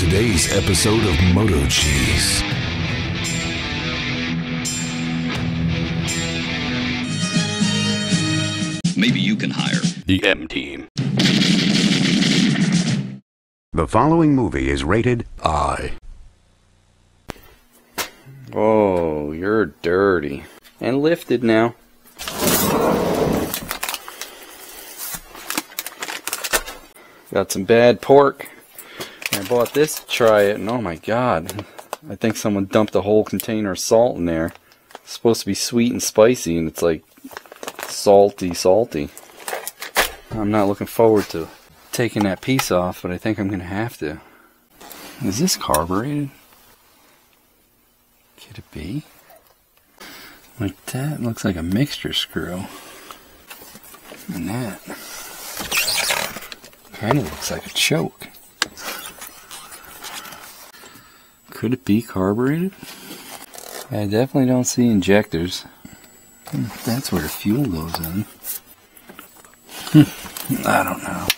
today's episode of MotoCheez. Maybe you can hire the M Team. The following movie is rated I. Oh, you're dirty. And lifted now. Got some bad pork. I bought this to try it, and oh my god. I think someone dumped a whole container of salt in there. It's supposed to be sweet and spicy, and it's like salty. I'm not looking forward to taking that piece off, but I think I'm going to have to. Is this carbureted? Could it be? Like that looks like a mixture screw. And that kind of looks like a choke. Could it be carbureted? I definitely don't see injectors. That's where the fuel goes in. I don't know.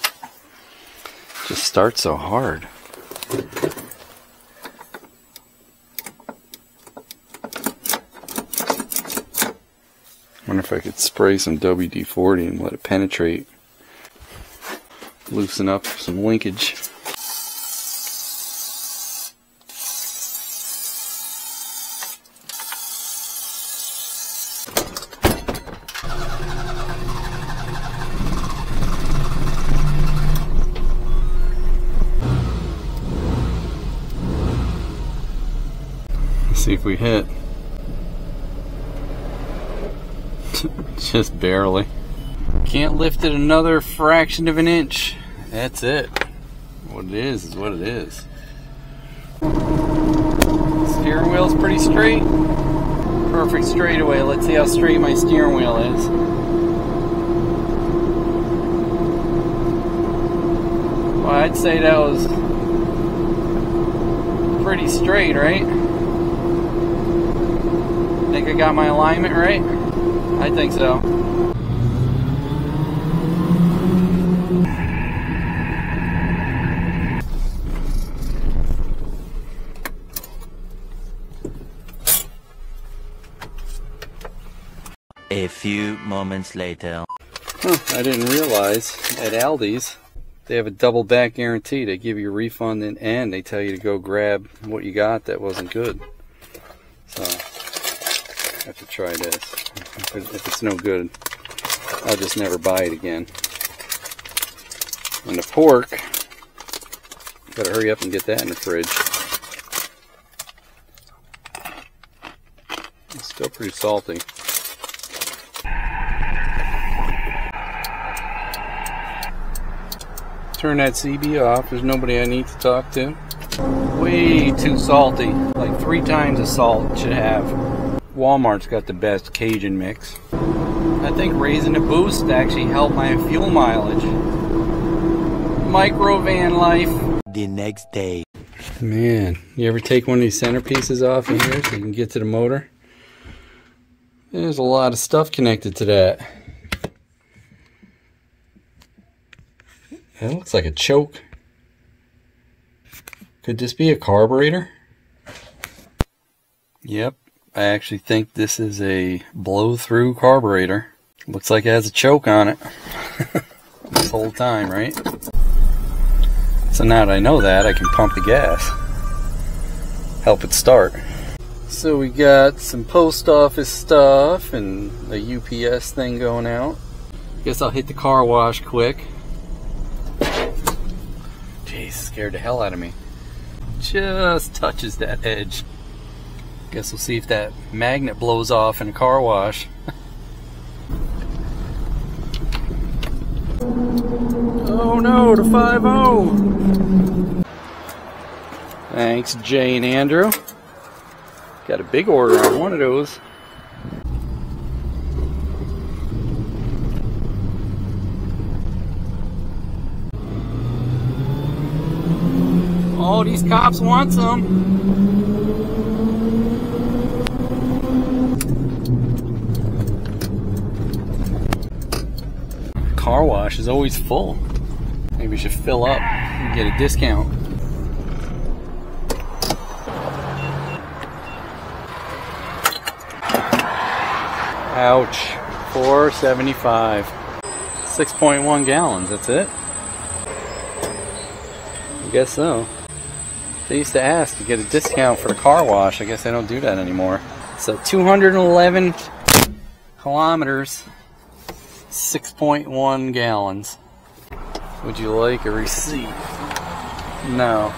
Just starts so hard. Wonder if I could spray some WD-40 and let it penetrate. Loosen up some linkage. See if we hit. Just barely. Can't lift it another fraction of an inch. That's it. What it is what it is. Steering wheel's pretty straight. Perfect straightaway. Let's see how straight my steering wheel is. Well, I'd say that was pretty straight, right? Think I got my alignment right? I think so. A few moments later. I didn't realize at Aldes they have a double back guarantee. They give you a refund and they tell you to go grab what you got that wasn't good. So I have to try this. If it's no good, I'll just never buy it again. And the pork, gotta hurry up and get that in the fridge. It's still pretty salty. Turn that CB off. There's nobody I need to talk to. Way too salty. Like 3 times the salt it should have. Walmart's got the best Cajun mix. I think raising the boost actually helped my fuel mileage. Micro van life. The next day. Man, you ever take one of these centerpieces off in here so you can get to the motor? There's a lot of stuff connected to that. That looks like a choke. Could this be a carburetor? Yep, I actually think this is a blow-through carburetor. Looks like it has a choke on it. This whole time, right? So now that I know that, I can pump the gas. Help it start. So we got some post office stuff and a UPS thing going out. Guess I'll hit the car wash quick. Jeez, scared the hell out of me. Just touches that edge. Guess we'll see if that magnet blows off in a car wash. Oh no, the 5.0. Thanks, Jay and Andrew. Got a big order on one of those. Oh, these cops want some. Car wash is always full. Maybe we should fill up and get a discount. Ouch. $4.75. 6.1 gallons, that's it? I guess so. They used to ask to get a discount for the car wash. I guess they don't do that anymore. So 211 kilometers, 6.1 gallons. Would you like a receipt? No.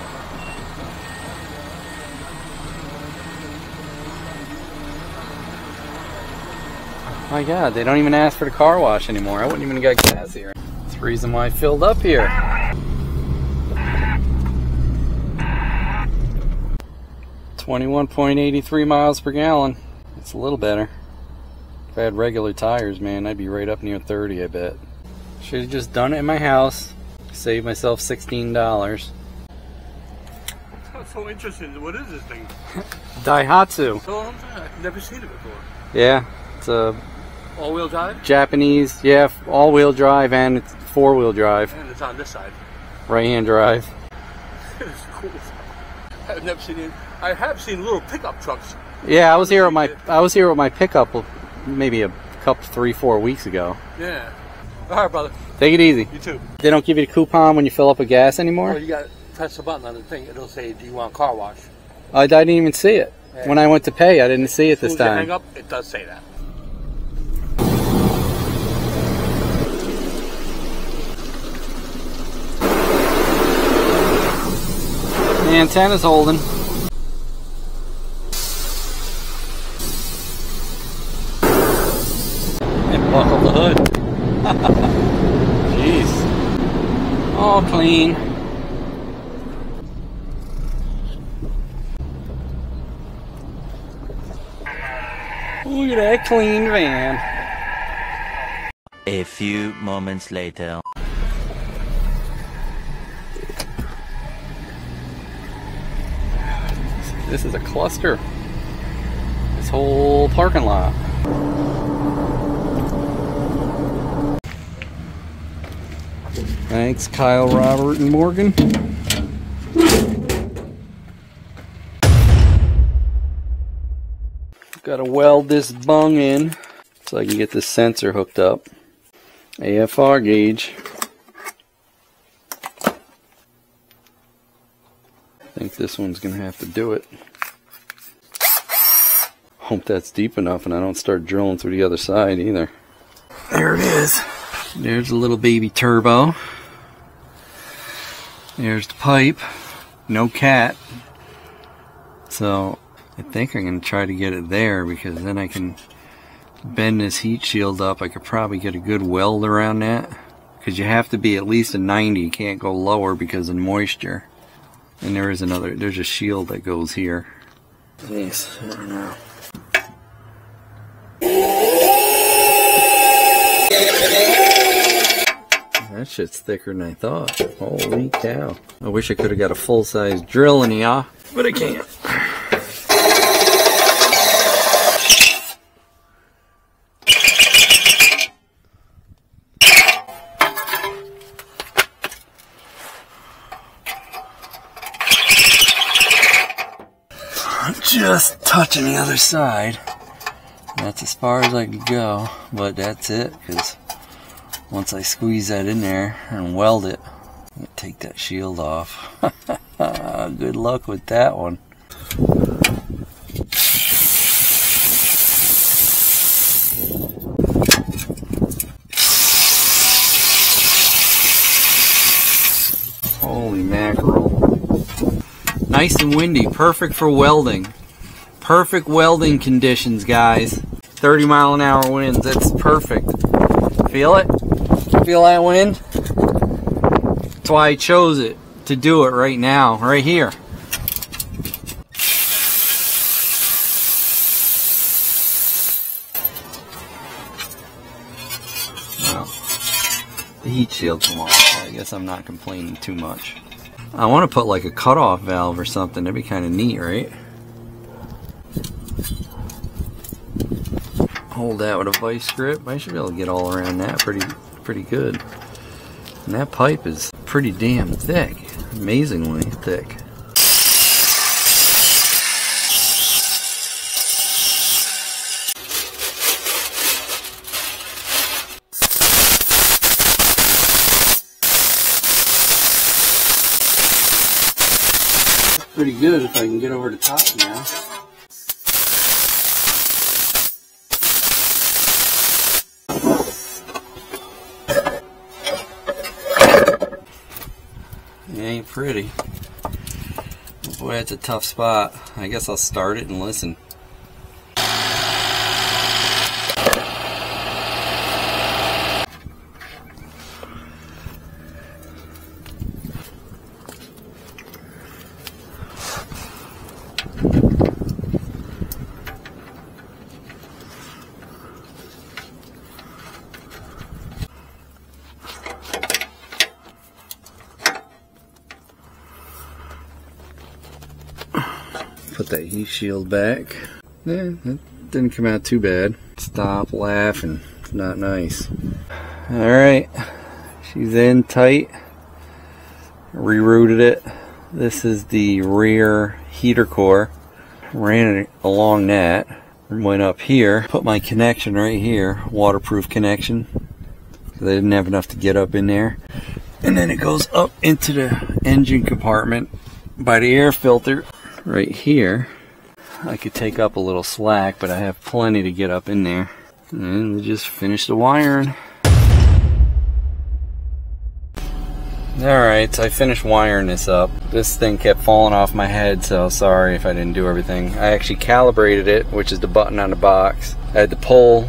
My God, they don't even ask for the car wash anymore. I wouldn't even get gas here. That's the reason why I filled up here. $21.83 miles per gallon. It's a little better. If I had regular tires, man, I'd be right up near 30, I bet. Should have just done it in my house. Saved myself $16. I'm so interested. What is this thing? Daihatsu. So I've never seen it before. Yeah, it's a all-wheel drive? Japanese, yeah, all-wheel drive, and it's four-wheel drive. And it's on this side. Right-hand drive. It's cool. I've never seen it. I have seen little pickup trucks. Yeah, I was here with my pickup maybe a couple, 3-4 weeks ago. Yeah. All right, brother. Take it easy. You too. They don't give you the coupon when you fill up with gas anymore? Well, you got to press the button on the thing. It'll say, do you want car wash? I didn't even see it. Yeah. When I went to pay, I didn't see it this time. As soon as you hang up, it does say that. The antenna's holding. And buckle the hood. Jeez. All clean. Look at that clean van. A few moments later. This is a cluster. This whole parking lot. Thanks, Kyle, Robert, and Morgan. Got to weld this bung in so I can get this sensor hooked up. AFR gauge. I think this one's going to have to do it. Hope that's deep enough and I don't start drilling through the other side either. There it is. There's a little baby turbo. There's the pipe. No cat. So I think I'm going to try to get it there because then I can bend this heat shield up. I could probably get a good weld around that. Because you have to be at least a 90. You can't go lower because of moisture. And there's a shield that goes here. Yes, I don't know. That shit's thicker than I thought. Holy cow. I wish I could have got a full-size drill in here, but I can't. Just touching the other side. That's as far as I can go, but that's it, because once I squeeze that in there and weld it, I'll take that shield off. Good luck with that one. Holy mackerel. Nice and windy, perfect for welding. Perfect welding conditions, guys. 30-mile-an-hour winds, that's perfect. Feel it? Feel that wind? That's why I chose it, to do it right now, right here. Well, the heat shield's come off, so I guess I'm not complaining too much. I want to put like a cutoff valve or something. That'd be kind of neat, right? Hold that with a vice grip. I should be able to get all around that pretty good. And that pipe is pretty damn thick. Amazingly thick. pretty good if I can get over the top now. It ain't pretty. Boy, that's a tough spot. I guess I'll start it and listen. Put that heat shield back. Yeah, that didn't come out too bad. Stop laughing. It's not nice. Alright, she's in tight. Rerouted it. This is the rear heater core. Ran it along that. Went up here. Put my connection right here. Waterproof connection. They didn't have enough to get up in there. And then it goes up into the engine compartment by the air filter. Right here, I could take up a little slack, but I have plenty to get up in there. And we just finish the wiring. Alright, so I finished wiring this up. This thing kept falling off my head, so sorry if I didn't do everything. I actually calibrated it, which is the button on the box. I had to pull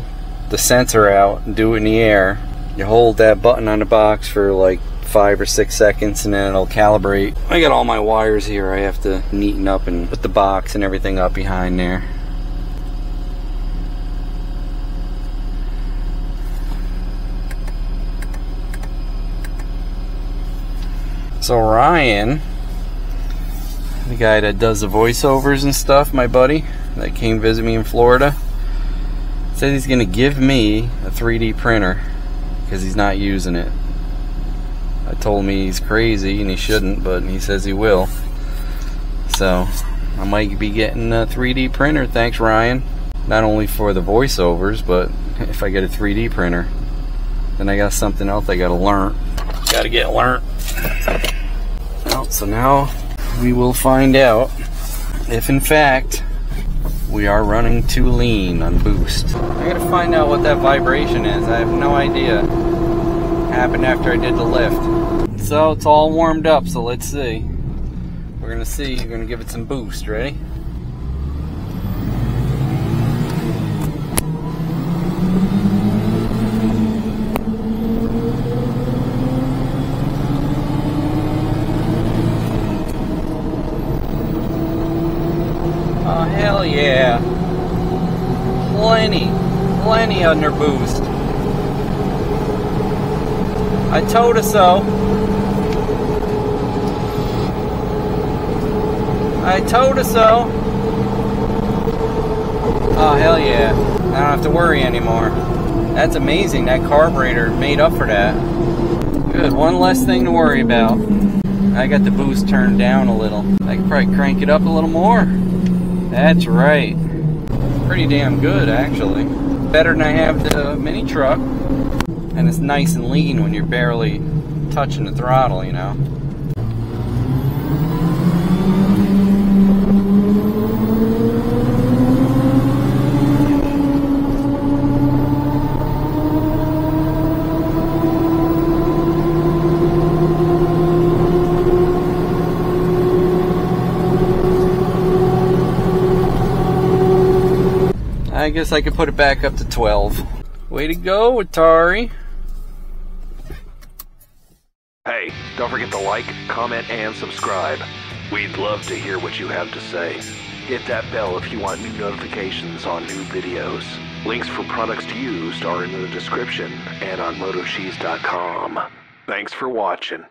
the sensor out and do it in the air. You hold that button on the box for like 5 or 6 seconds and then it'll calibrate. I got all my wires here. I have to neaten up and put the box and everything up behind there. So Ryan, the guy that does the voiceovers and stuff, my buddy that came visit me in Florida, said he's gonna give me a 3D printer because he's not using it. I told me he's crazy and he shouldn't, but he says he will. So I might be getting a 3D printer, thanks Ryan. Not only for the voiceovers, but if I get a 3D printer, then I got something else I gotta learn. Gotta get learned. Well, so now we will find out if in fact we are running too lean on boost. I gotta find out what that vibration is. I have no idea. Happened after I did the lift. So it's all warmed up, so let's see. We're gonna see, we're gonna give it some boost. Ready? Oh hell yeah. Plenty under boost. I told her so. I told her so. Oh hell yeah. I don't have to worry anymore. That's amazing. That carburetor made up for that. Good. One less thing to worry about. I got the boost turned down a little. I could probably crank it up a little more. That's right. Pretty damn good actually. Better than I have the mini truck. And it's nice and lean when you're barely touching the throttle, you know. I guess I could put it back up to 12. Way to go, Atari. Hey, don't forget to like, comment, and subscribe. We'd love to hear what you have to say. Hit that bell if you want new notifications on new videos. Links for products used are in the description and on MotoCheez.com. Thanks for watching.